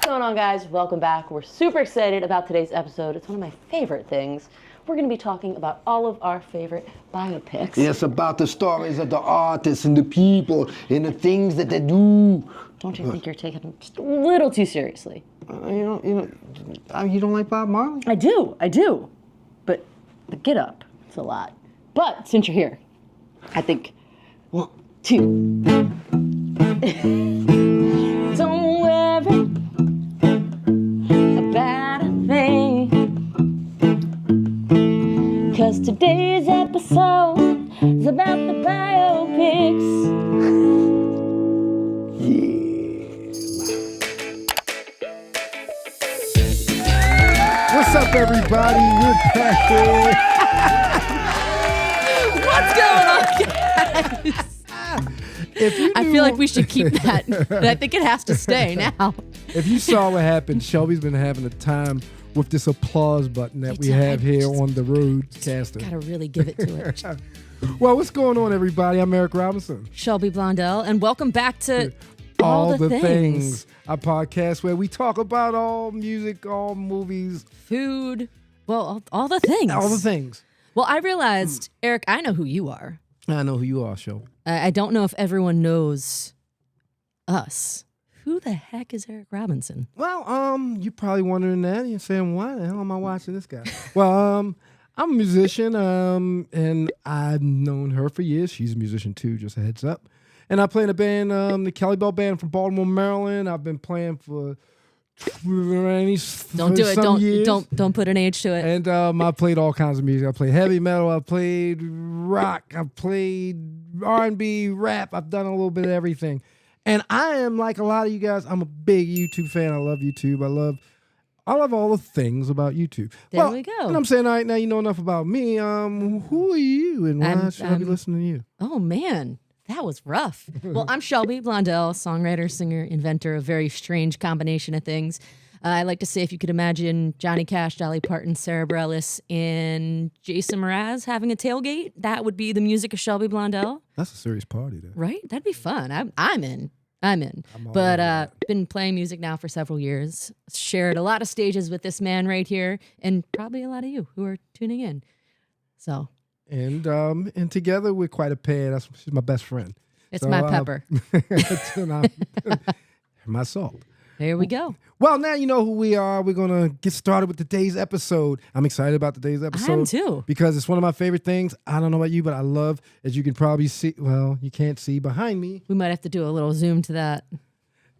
What's going on, guys? Welcome back. We're super excited about today's episode. It's one of my favorite things. We're going to be talking about all of our favorite biopics. Yes, about the stories of the artists and the people and the things that they do. Don't you think you're taking them just a little too seriously? You don't like Bob Marley? I do. But the get up, it's a lot. But since you're here, I think 1, 2. Don't worry about a thing, 'cause today's episode is about the biopics. What's up, everybody? We're back here. What's going on, guys? I feel like we should keep that. I think it has to stay now. If you saw what happened, Shelby's been having a time with this applause button that we have here on the Roadcaster. Gotta really give it to it. Well, what's going on, everybody? I'm Eric Robinson. Shelby Blondell, and welcome back to All the Things, a podcast where we talk about all music, all movies, food, well, all the things. All the things. Well, I realized, Eric, I know who you are. I know who you are, Shelby. I don't know if everyone knows us. Who the heck is Eric Robinson? Well, you're probably wondering that. You're saying, why the hell am I watching this guy? Well, I'm a musician, and I've known her for years. She's a musician too, just a heads up. And I play in a band, the Kelly Bell Band from Baltimore, Maryland. I've been playing for 20 Don't do it. years. Don't put an age to it. And I played all kinds of music. I played heavy metal. I played rock. I played R&B, rap. I've done a little bit of everything. And I am like a lot of you guys. I'm a big YouTube fan. I love YouTube. I love all the things about YouTube. There we go. And I'm saying, all right, now you know enough about me. Who are you, and why should I be listening to you? Oh man, that was rough. Well, I'm Shelby Blondell, songwriter, singer, inventor, a very strange combination of things. I like to say, if you could imagine Johnny Cash, Dolly Parton, Sarah Bareilles, and Jason Mraz having a tailgate, that would be the music of Shelby Blondell. That's a serious party, though. Right? That'd be fun. I'm in. But been playing music now for several years. Shared a lot of stages with this man right here, and probably a lot of you who are tuning in. So. And together we're quite a pair. She's my best friend. It's my pepper. My salt. There we go. Well, now you know who we are. We're going to get started with today's episode. I'm excited about today's episode. I am too. Because it's one of my favorite things. I don't know about you, but I love, as you can probably see, well, you can't see behind me. We might have to do a little zoom to that.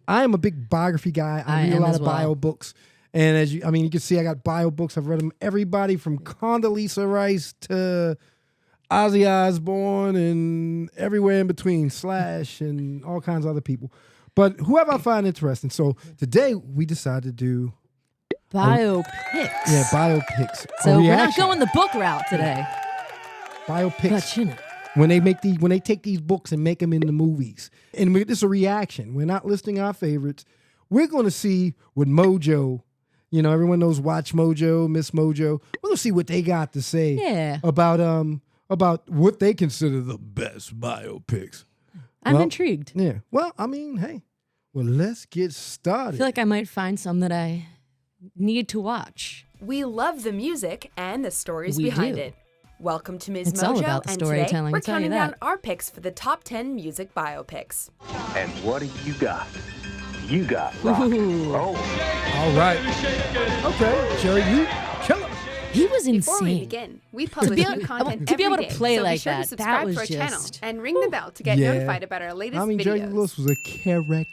I am a big biography guy. I read a lot of bio books. And you can see I got bio books. I've read them. Everybody from Condoleezza Rice to Ozzy Osbourne and everywhere in between, Slash and all kinds of other people. But whoever I find interesting. So today we decided to do biopics. Biopics. So we're not going the book route today. Biopics. But you know. When they take these books and make them into movies. And this is a reaction. We're not listing our favorites. We're going to see what Mojo, everyone knows Watch Mojo, MsMojo. We're going to see what they got to say about what they consider the best biopics. I'm intrigued. Yeah. Well, hey. Well, let's get started. I feel like I might find some that I need to watch. We love the music and the stories behind it. Welcome to MsMojo, It's all about the and today storytelling, we're I'll tell you counting that. down our picks for the top 10 music biopics. And what do you got? You got rock. Oh. All right. Okay, Jerry, you killer. He was Before we insane. begin, we publish new content to be able every to day, play so like be sure that, to subscribe that was to our channel just- and ring the bell to get notified about our latest videos. Jerry Lewis was a character.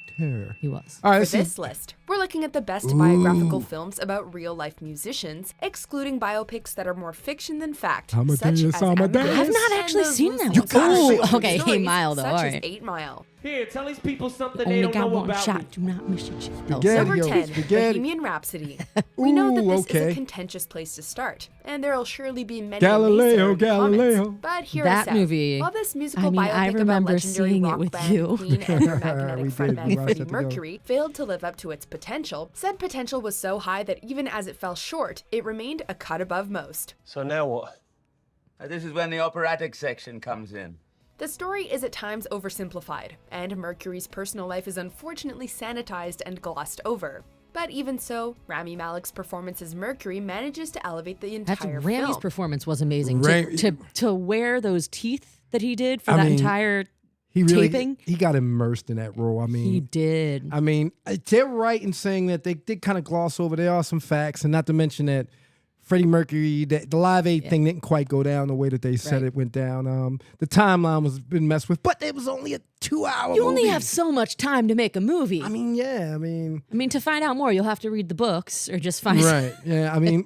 He was. All right, For let's see. this list, we're looking at the best biographical films about real-life musicians, excluding biopics that are more fiction than fact, Amadeus, such as Amadeus. Amadeus I've not and actually those seen loose that ones one. You gotta based see on it. Okay, stories 8 Mile, though, such all as right. 8 Mile. Here, tell these people something they Only don't got know one about shot. me. Do not miss your chance. Oh, Spaghetti. Number Yo, 10, spaghetti. Bohemian Rhapsody. We know that this is okay. a contentious place to start, and there will surely be many Galileo, naysaying comments. Galileo. But hear That us out. movie, While this musical I mean, I biopic about remember legendary seeing it rock with band you. Queen and their magnetic We frontman did. We watched Freddie it together. Mercury failed to live up to its potential, said potential was so high that even as it fell short, it remained a cut above most. So now what? This is when the operatic section comes in. The story is at times oversimplified, and Mercury's personal life is unfortunately sanitized and glossed over. But even so, Rami Malek's performance as Mercury manages to elevate the entire Rami's film. performance was amazing. To wear those teeth that he did for that entire taping. He got immersed in that role. I mean, he did. I mean, they're right in saying that they did kind of gloss over. There are some facts, and not to mention that Freddie Mercury, the Live Aid thing didn't quite go down the way that they said it went down. The timeline was been messed with, but it was only a 2-hour movie. You only have so much time to make a movie. I mean, yeah. I mean, to find out more, you'll have to read the books or just find. Right. Yeah. I mean,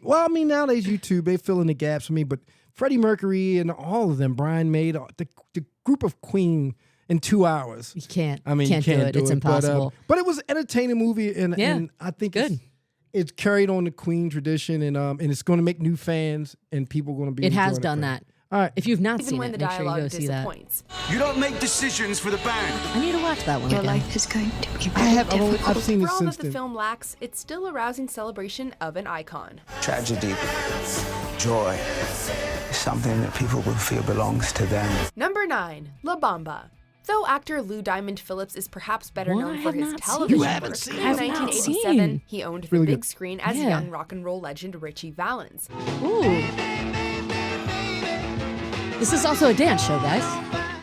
nowadays YouTube, they fill in the gaps for me, but Freddie Mercury and all of them, Brian May, the group of Queen in 2 hours. You can't. I mean, can't do it. It's impossible. But it was an entertaining movie, and I think it's carried on the Queen tradition, and it's going to make new fans, and people are going to be. It has done that. All right. If you've not Even seen when it, the make sure you dialogue go see that. disappoints. You don't make decisions for the band. I need to watch that one Your again. life is going to be I've seen it For all since that the then. film lacks, it's still a rousing celebration of an icon. Tragedy, joy, is something that people will feel belongs to them. Number 9, La Bamba. Though actor Lou Diamond Phillips is perhaps better One known I for have his not seen. television You work, haven't seen in it? I have not 1987, seen. he owned the Really big good. screen as Yeah. young rock and roll legend Ritchie Valens. Ooh. This is also a dance show, guys.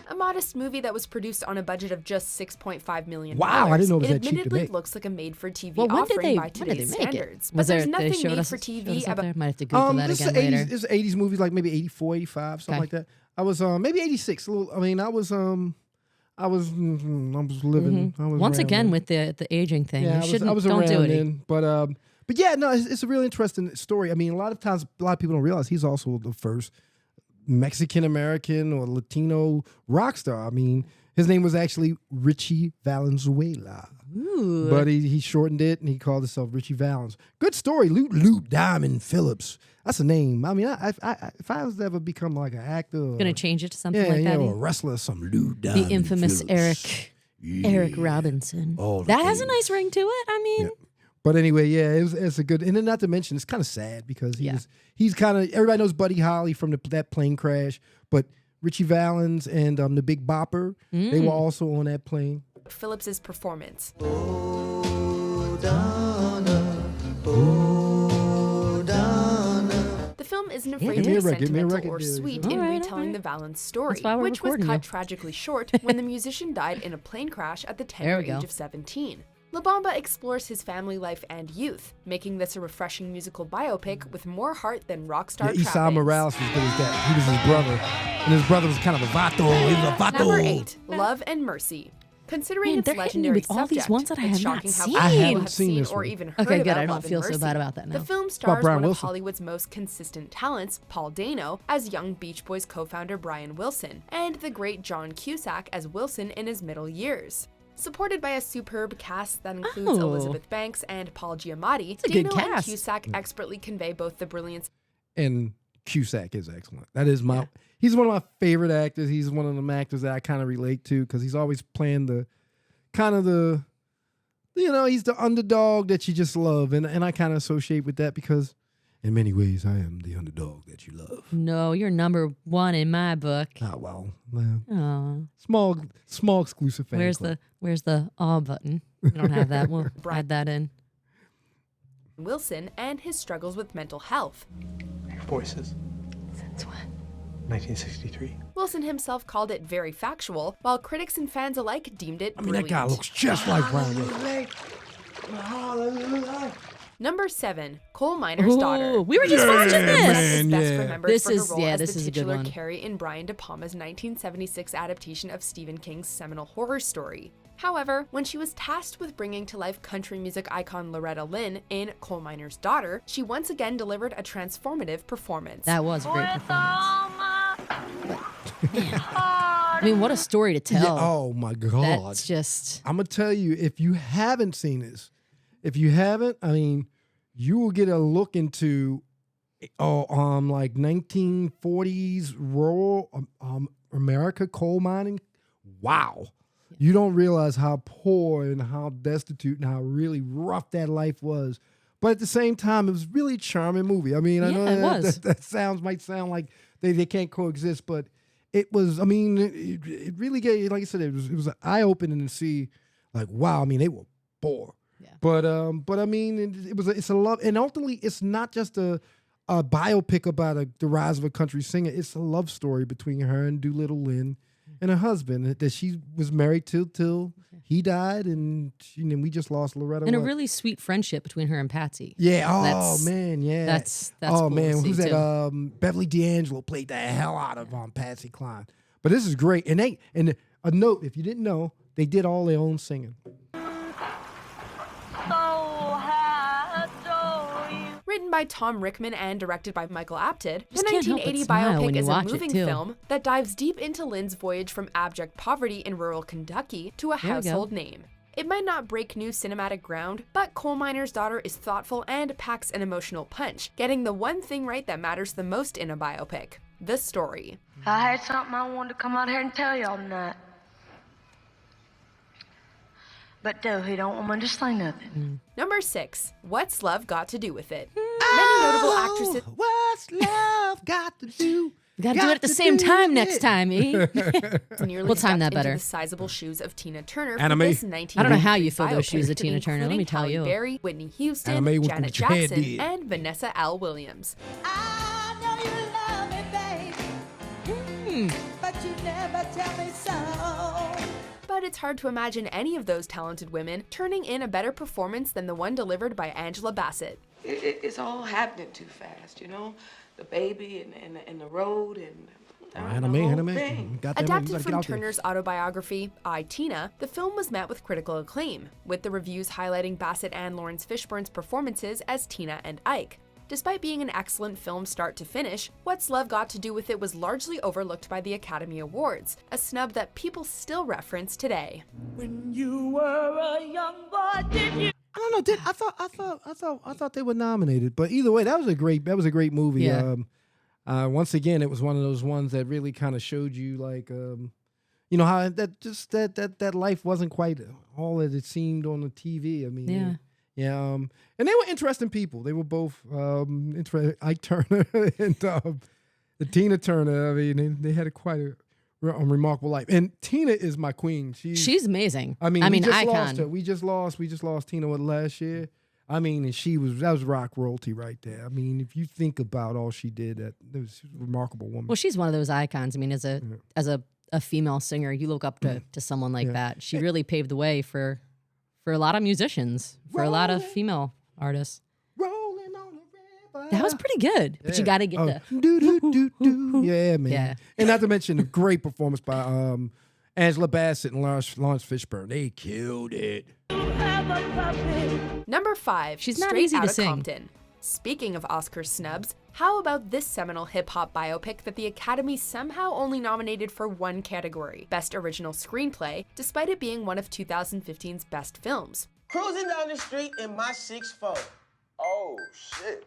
A modest movie that was produced on a budget of just $6.5 million. Wow, I didn't know it was that cheap to admittedly make. looks like a made-for-TV Well, when did offering they- by when did they today's make it? standards. Was But there's there? They nothing showed made us for showed TV us up about there? Might have to Google that This is again later. 80s. This is 80s movies, like maybe 84, 85, something Okay. like that. I was maybe 86. I was I was living. I was Once around again then. with the aging thing. Yeah, You shouldn't. I was don't around do it. then. But yeah, no, it's a really interesting story. I mean, a lot of times, a lot of people don't realize he's also the first Mexican American or Latino rock star. I mean, his name was actually Ritchie Valenzuela. Ooh. But he shortened it and he called himself Ritchie Valens. Good story, Lou Diamond Phillips. That's a name. I mean, if I was to ever become like an actor, Gonna change it to something like that. or a wrestler, some Lou Diamond. The infamous Phillips. Eric Robinson. All the That has a things. nice ring to it. I mean, But anyway, yeah, it's a good, and then not to mention, it's kind of sad because he's kind of, everybody knows Buddy Holly from that plane crash, but Ritchie Valens and the Big Bopper, they were also on that plane. Phillips's performance. The film isn't afraid give to me be a record, give me a sentimental record, or dude. sweet All in right, retelling all the Valens story, That's why we're which was recording cut you. tragically short when the musician died in a plane crash at the There tender we go. age of 17. La Bamba explores his family life and youth, making this a refreshing musical biopic with more heart than rock star Esau trappings. Morales was good as that. He was his brother, and his brother was kind of a vato. He was a vato. Number 8, Love and Mercy. Considering Man, its they're hitting me legendary with all these subject, ones that I it's have not shocking how seen. few I people haven't have seen seen this or one. even heard Okay, good. about I don't Love and feel so Mercy. bad about that now. The film stars Brian one of Wilson. Hollywood's most consistent talents, Paul Dano, as young Beach Boys co-founder Brian Wilson, and the great John Cusack as Wilson in his middle years. Supported by a superb cast that includes Oh. Elizabeth Banks and Paul Giamatti, a good Dano and cast. Cusack expertly convey both the brilliance And Cusack is excellent. That is he's one of my favorite actors. He's one of them actors that I kind of relate to because he's always playing he's the underdog that you just love. And I kind of associate with that because in many ways I am the underdog that you love. No, you're number one in my book. Well, Oh, small exclusive fan club. where's the all button? We don't have that. We'll add that in. Wilson and his struggles with mental health. Voices. Since when? 1963. Wilson himself called it very factual, while critics and fans alike deemed it brilliant. That guy looks just like Brian Wilson. Number 7, Coal Miner's Daughter. Ooh, we were just watching this. man. Is best yeah. remembered This for is- her role yeah, as this the is a good titular one. Carrie in Brian De Palma's 1976 adaptation of Stephen King's seminal horror story. However, when she was tasked with bringing to life country music icon Loretta Lynn in Coal Miner's Daughter, she once again delivered a transformative performance. That was a great performance. I mean, what a story to tell. Yeah, oh my God. That's just. I'm gonna tell you, if you haven't seen this, I mean, you will get a look into like 1940s rural America coal mining. Wow. You don't realize how poor and how destitute and how really rough that life was. But at the same time, it was really a charming movie. I mean, I know Yeah, it was. that might sound like they can't coexist, but it was, I mean, it really gave, like I said, it was eye-opening to see, like, wow, I mean, they were poor. But I mean, it's a love, and ultimately, it's not just a biopic about the rise of a country singer. It's a love story between her and Doolittle Lynn and her husband that she was married to till he died, and we just lost Loretta. And a really sweet friendship between her and Patsy. Yeah. Oh man. Yeah. That's oh cool man. to see Who's that? too. Beverly D'Angelo played the hell out of Patsy Cline. But this is great. And a note, if you didn't know, they did all their own singing. Written by Tom Rickman and directed by Michael Apted, the Just can't help 1980 but smile when biopic you is a watch it, moving too. film that dives deep into Lynn's voyage from abject poverty in rural Kentucky to a There we go. household name. It might not break new cinematic ground, but Coal Miner's Daughter is thoughtful and packs an emotional punch, getting the one thing right that matters the most in a biopic: the story. I had something I wanted to come out here and tell y'all tonight. But though he don't want me to say nothing. Number 6. What's Love Got to Do with It? Many notable actresses. What's love got to do? We gotta do it at the same time next time, eh? Nearly We'll time stepped that into better. the sizable shoes of Tina Turner Anime. for this 1983 I don't know how you fill those biopic, shoes of Tina Turner, let me tell including you. Halle Berry, Whitney Houston, Anime with Janet what your head Jackson, did. and Vanessa L. Williams. I know you love me, babe, but you never tell me so. But it's hard to imagine any of those talented women turning in a better performance than the one delivered by Angela Bassett. It's all happening too fast, you know? The baby and the road and Anime. Adapted from Turner's autobiography, I, Tina, the film was met with critical acclaim, with the reviews highlighting Bassett and Lawrence Fishburne's performances as Tina and Ike. Despite being an excellent film start to finish, What's Love Got to Do with It was largely overlooked by the Academy Awards, a snub that people still reference today. When you were a young boy, did you? I don't know. I thought they were nominated, but either way, that was a great movie. Yeah. Once again, it was one of those ones that really kind of showed you, like, how that life wasn't quite all that it seemed on the TV. I mean, yeah. And they were interesting people. They were both Ike Turner and Tina Turner. I mean, they had quite a remarkable life. And Tina is my queen. She's amazing. I mean, I we mean, just icon. lost her. We just lost Tina last year. I mean, and that was rock royalty right there. I mean, if you think about all she did, she was a remarkable woman. Well, she's one of those icons. I mean, as a female singer, you look up to someone like that. She really paved the way for a lot of musicians, for a lot of female artists. Rolling on the river. That was pretty good, but you got to get the yeah, man. Yeah. And not to mention a great performance by Angela Bassett and Lawrence Fishburne. They killed it. Number 5. She's not Straight easy to Outta sing. Compton. Speaking of Oscar snubs, how about this seminal hip-hop biopic that the Academy somehow only nominated for one category, Best Original Screenplay, despite it being one of 2015's best films? Cruising down the street in my 6'4". Oh, shit.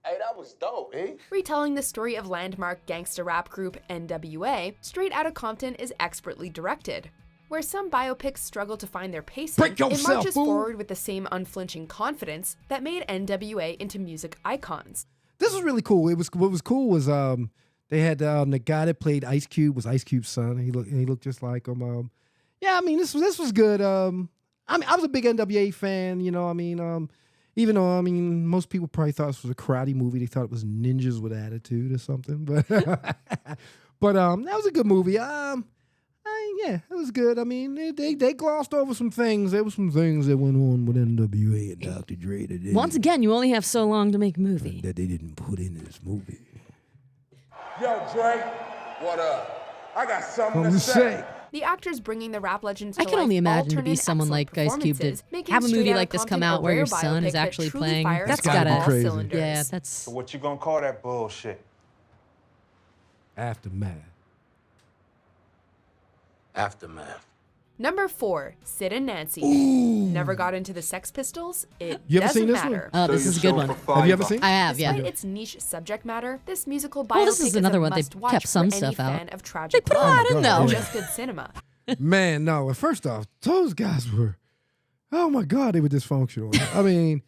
Hey, that was dope, eh? Retelling the story of landmark gangsta rap group NWA, Straight Outta Compton is expertly directed. Where some biopics struggle to find their pacing, it marches forward with the same unflinching confidence that made NWA into music icons. This was really cool. What was cool was they had the guy that played Ice Cube was Ice Cube's son. He looked just like him. Yeah, I mean this was good. I mean I was a big NWA fan. You know, I mean even though most people probably thought this was a karate movie, they thought it was ninjas with attitude or something. But that was a good movie. Yeah, it was good. I mean, they glossed over some things. There were some things that went on with NWA and Dr. Dre that Once again, you only have so long to make a movie. that they didn't put in this movie. Yo, Dre. What up? I got something to say. The actors bringing the rap legends to I can life only all imagine to turn be in someone excellent like Ice Cube to performances, making have a Straight movie Outta like this come Compton out a where rare your son biopic is that actually truly playing. fires That's on gotta all crazy. cylinders. Yeah, that's So what you gonna call that bullshit? Aftermath. Number 4, Sid and Nancy. Ooh. Never got into the Sex Pistols? It You ever doesn't seen this matter. one? Oh, this is a good one. Have you ever seen it? I have, yeah. Despite its niche subject matter, this musical biopic Well, this is another one they must-watch kept some for any stuff out. fan of tragic They put a love lot in, or though. just good cinema. Man, no. First off, those guys were, oh my God, they were dysfunctional. I mean,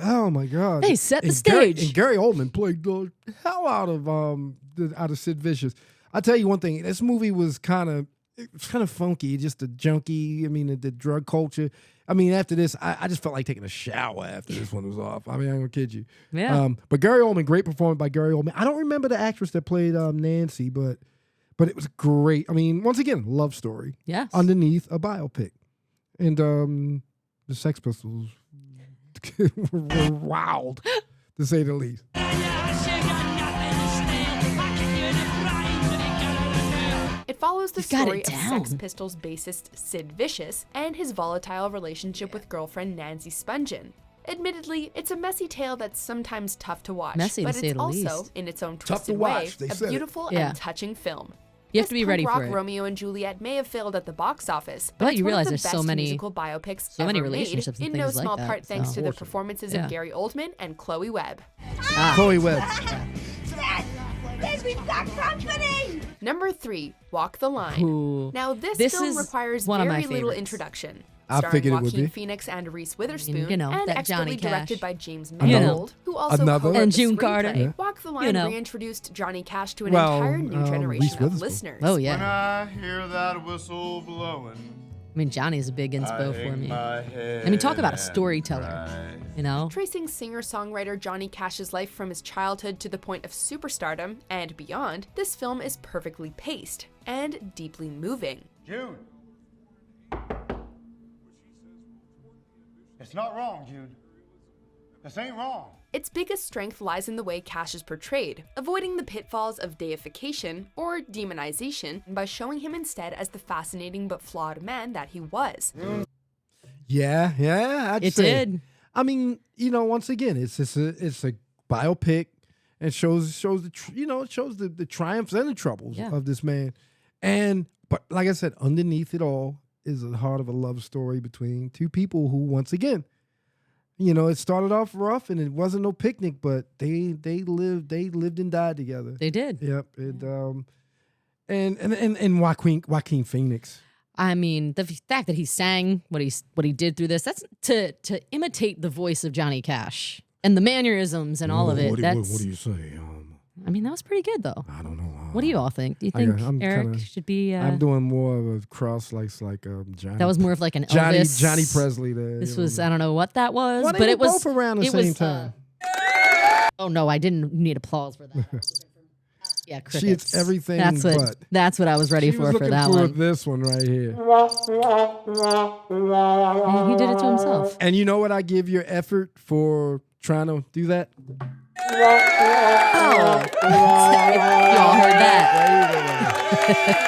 oh my God. They set the And stage. Gary Oldman played the hell out of Sid Vicious. I'll tell you one thing. This movie was kind of funky, just the junkie. I mean, the drug culture. I mean, after this, I just felt like taking a shower after this one was off. I mean, I ain't gonna kid you. Yeah. But Gary Oldman, great performance by Gary Oldman. I don't remember the actress that played Nancy, but it was great. I mean, once again, love story. Yes. Underneath a biopic. And the Sex Pistols were wild, to say the least. It follows the story of Sex Pistols bassist Sid Vicious and his volatile relationship with girlfriend Nancy Spungen. Admittedly, it's a messy tale that's sometimes tough to watch, Messy, but to say it's the also, least. in its own Tough to twisted way, watch, they a said it. beautiful Yeah. and touching film. You have to be ready punk for rock it. Romeo and Juliet may have failed at the box office, But but it's you one realize of the there's so best many- musical biopics so many ever relationships made, and in no things like small that, part thanks so. to the performances Yeah. of Gary Oldman and Chloe Webb. Chloe Webb. Number 3, Walk the Line. Ooh. Now this This film is requires one of my very little favorites. introduction. I Starring figured it would Joaquin be. Phoenix and Reese Witherspoon, You know, and that expertly Johnny Cash. directed by James Another- Mangold, who also another- co-wrote And the June screenplay. Carter. Yeah. Walk the Line You know. reintroduced Johnny Cash to an Well, entire new Reese generation of Witherspoon. listeners. Oh, yeah. I hear that whistle blowing. I mean, Johnny's a big inspo for me. I I mean, talk about a storyteller. You know? Tracing singer-songwriter Johnny Cash's life from his childhood to the point of superstardom and beyond, this film is perfectly paced and deeply moving. Jude. It's not wrong, Jude. This ain't wrong. Its biggest strength lies in the way Cash is portrayed, avoiding the pitfalls of deification or demonization by showing him instead as the fascinating but flawed man that he was. Yeah, I'd It say. did. I mean, once again, it's a biopic and shows the triumphs and the troubles of this man. But like I said, underneath it all is the heart of a love story between two people who, once again, it started off rough and it wasn't no picnic, but they lived and died together. They did. Yep. And Joaquin Phoenix. I mean, the fact that he sang what he did through this, that's to imitate the voice of Johnny Cash and the mannerisms and all of it. What That's, do you say? I mean, that was pretty good, though. I don't know. What do you all think? Do you think I'm Eric kinda- should be... I'm doing more of a cross like Johnny. That was more of like an Johnny Elvis. Johnny Presley. There, This was, I don't know what that was, Well, they but were it was... both around the it same was, time. oh, no, I didn't need applause for that. Yeah, She crickets. hits everything That's but. what I was ready She was for looking that for one. this one right here. He did it to himself. And you know what I give your effort for trying to do that? Oh. Y'all heard that.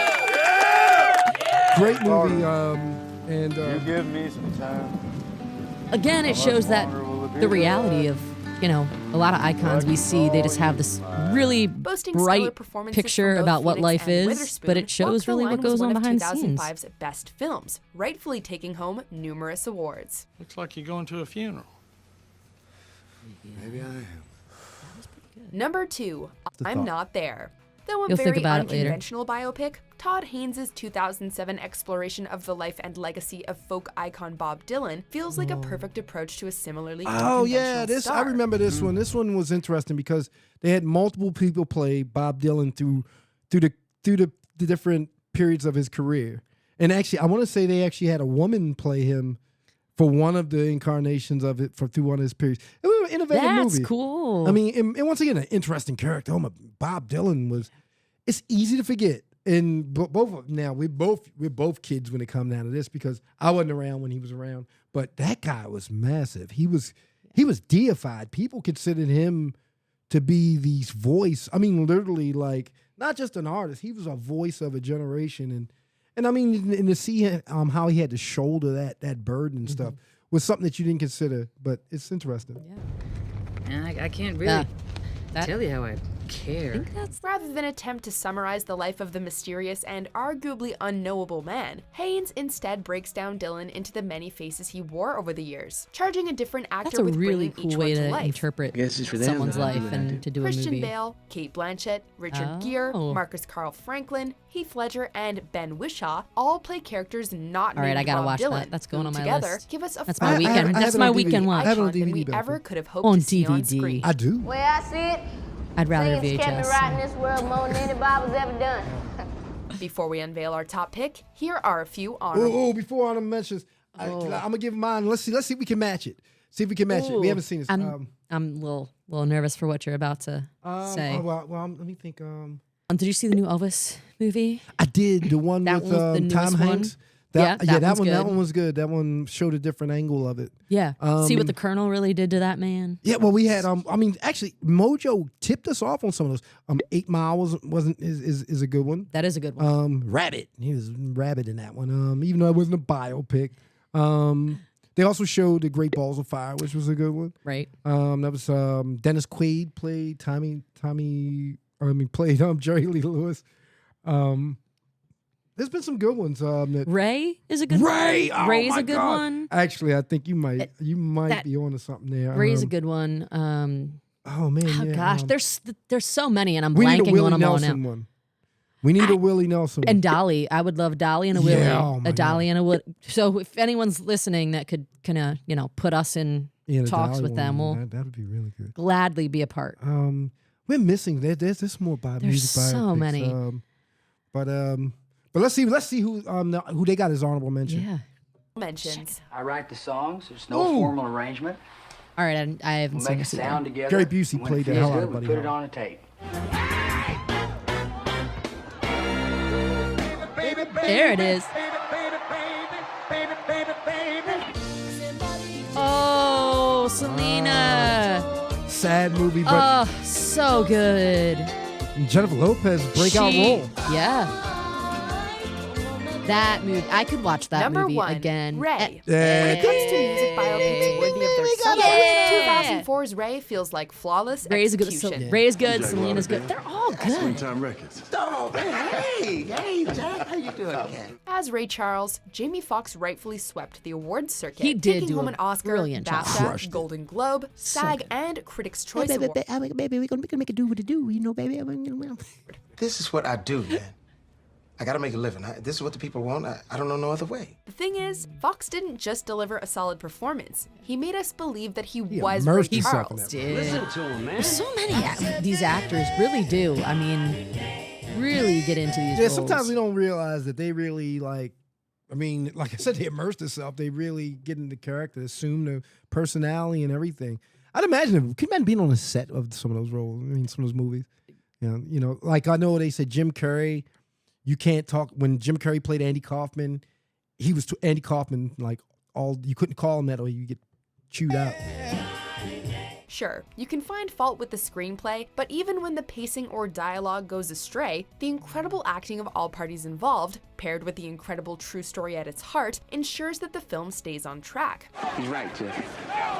Great movie. And You give me some time. Again, it shows that the reality of, a lot of icons we see, they just have this really Boasting stellar bright performances picture from both about what Phoenix life and is, Witherspoon, but it shows Walk the really Line what was goes one on of behind the scenes. 2005's best films, rightfully taking home numerous awards. Looks like you're going to a funeral. Maybe I am. Number 2, The I'm thought. Not There. Though a You'll think very about it later. unconventional biopic, Todd Haynes' 2007 exploration of the life and legacy of folk icon Bob Dylan feels like a perfect approach to a similarly Oh yeah, unconventional this I star. remember this one. This one was interesting because they had multiple people play Bob Dylan through the different periods of his career. And actually, I want to say they actually had a woman play him for one of the incarnations of it through one of his periods. It was an innovative That's movie. cool. I mean, and once again, an interesting character. Bob Dylan was. It's easy to forget. And both now we're both kids when it comes down to this because I wasn't around when he was around. But that guy was massive. He was deified. People considered him to be the voice. I mean, literally, like not just an artist. He was a voice of a generation. And I mean, and to see how he had to shoulder that burden and stuff was something that you didn't consider. But it's interesting. And I can't really tell you how I care. Rather than attempt to summarize the life of the mysterious and arguably unknowable man, Haynes instead breaks down Dylan into the many faces he wore over the years, charging a different actor That's a with really bringing each cool way one to to life. interpret Guess it's for them, someone's though. life and to do a Christian movie. Bale, Kate Blanchett, Richard Gere, Marcus Carl Franklin, Heath Ledger, and Ben Whishaw all play characters not All right, named I gotta Bob watch Dylan, that. That's going who on my together list. give us a That's far my weekend. I That's have it my on weekend DVD. watch. I have it on icon than we DVD, ever Beth. could have hoped On to see on DVD. screen. I do. Way I see it, I'd rather singing's kept me VHS. right in this world more than any Bible's ever done. Before we unveil our top pick, here are a few honorable. Before I mentions, I'm gonna give mine. Let's see if we can match it. See if we can match it. We haven't seen this. I'm a little nervous for what you're about to say. Well, let me think. Did you see the new Elvis movie? I did. The one with Tom Hanks. That one was good. That one showed a different angle of it. Yeah. See what the Colonel really did to that man. Yeah. Well, we had. Actually, Mojo tipped us off on some of those. 8 Mile is a good one. That is a good one. Rabbit. He was Rabbit in that one. Even though it wasn't a biopic. They also showed The Great Balls of Fire, which was a good one. Right. That was Dennis Quaid played played Jerry Lee Lewis. There's been some good ones. Ray is a good one. Oh Ray's a good one. Actually, I think you might be onto something there. Ray's a good one. Oh man, yeah, gosh, there's so many, and I'm we need a blanking Willie on them all now. Nelson one. We need a Willie Nelson and Dolly. I would love Dolly and a Willie. Yeah, a Dolly and a Willie. So if anyone's listening that could kind of put us in talks with them, that would be really good. Gladly be a part. We're missing. There's more music biopics. So many. But let's see who they got as honorable mention. Yeah. Mentions. I write the songs. There's no formal arrangement. All right, I haven't We'll seen make a this either. sound together. Gary Busey When played it the feels hell out of good, Buddy we put it Holly. on a tape. There it is. Oh, Selena. Sad movie, but so good. Jennifer Lopez breakout role. Yeah. That movie, I could watch that movie again. Ray. Yeah. When it comes to music biopics worthy of their subject, 2004's Ray feels like flawless Ray's execution. good. Ray's good. Selena's good. They're all good. Springtime Records. Oh, hey, Jack, how you doing, man? As Ray Charles, Jamie Foxx rightfully swept the awards circuit, He did taking do home a an Oscar, brilliant job. BAFTA, Crushed it. Golden Globe, SAG, and Critics' Choice Award. Baby, we're gonna make it do what it do, you know, baby. This is what I do, man. I gotta make a living. This is what the people want. I don't know no other way. The thing is, Fox didn't just deliver a solid performance. He made us believe that he was immersed Ray himself Charles. in that. Listen to him, man. There's so many these actors really do. I mean, really get into these roles. Sometimes we don't realize that they really like I said, they immerse themselves. They really get into character, assume the personality and everything. I'd imagine, can you imagine being on the set of some of those roles? I mean, some of those movies. You know, like I know they said Jim Carrey, you can't talk, when Jim Carrey played Andy Kaufman, he was Andy Kaufman, you couldn't call him that or you get chewed out. Sure, you can find fault with the screenplay, but even when the pacing or dialogue goes astray, the incredible acting of all parties involved, paired with the incredible true story at its heart, ensures that the film stays on track. He's right, Jeff.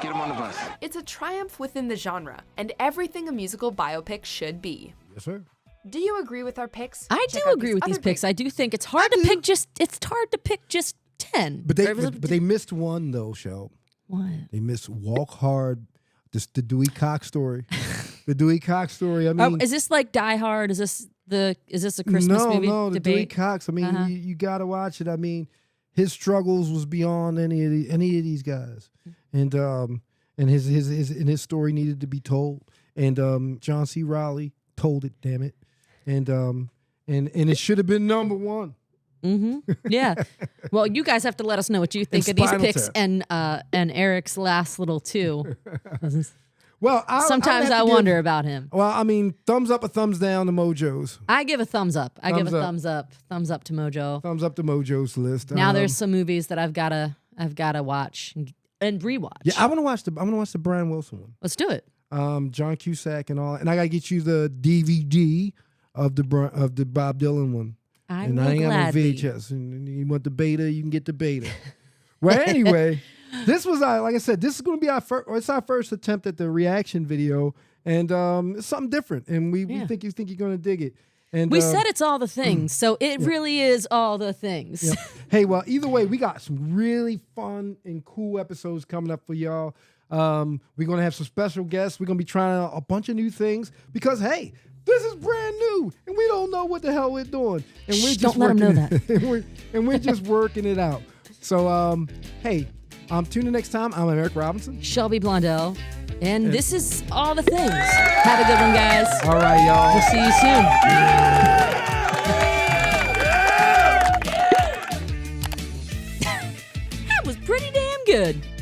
Get him on the bus. It's a triumph within the genre, and everything a musical biopic should be. Yes, sir. Do you agree with our picks? I do agree with these picks. I do think it's hard to pick just 10. But they missed one though, Shel. What? They missed Walk Hard, the Dewey Cox story. The Dewey Cox story. I mean, is this like Die Hard? Is this a Christmas movie? No, the debate? Dewey Cox. I mean, you gotta watch it. I mean, his struggles was beyond any of these guys, and his story needed to be told. And John C. Reilly told it. Damn it. And it should have been number one. Mm-hmm. Yeah. Well, you guys have to let us know what you think of these picks and Eric's last little two. Well, sometimes I wonder about him. Well, I mean, thumbs up or thumbs down to Mojo's. I give a thumbs up. Thumbs up. Thumbs up to Mojo. Thumbs up to Mojo's list. Now there's some movies that I've gotta watch and rewatch. Yeah, I want to watch the Brian Wilson one. Let's do it. John Cusack and all, and I gotta get you the DVD of the Bob Dylan one. I ain't got no VHS. And you want the beta, you can get the beta. Well, anyway, this was like I said, this is going to be our first attempt at the reaction video, and it's something different, and we think you're going to dig it. And we said it's all the things, so it really is all the things. Yeah. Hey, well, either way, we got some really fun and cool episodes coming up for y'all. We're going to have some special guests. We're going to be trying out a bunch of new things because, hey, this is brand new, and we don't know what the hell we're doing. And we're just don't let them know that. and we're just working it out. So, hey, tune in next time. I'm Eric Robinson. Shelby Blondell. And this is all the things. Have a good one, guys. All right, y'all. We'll see you soon. That was pretty. good.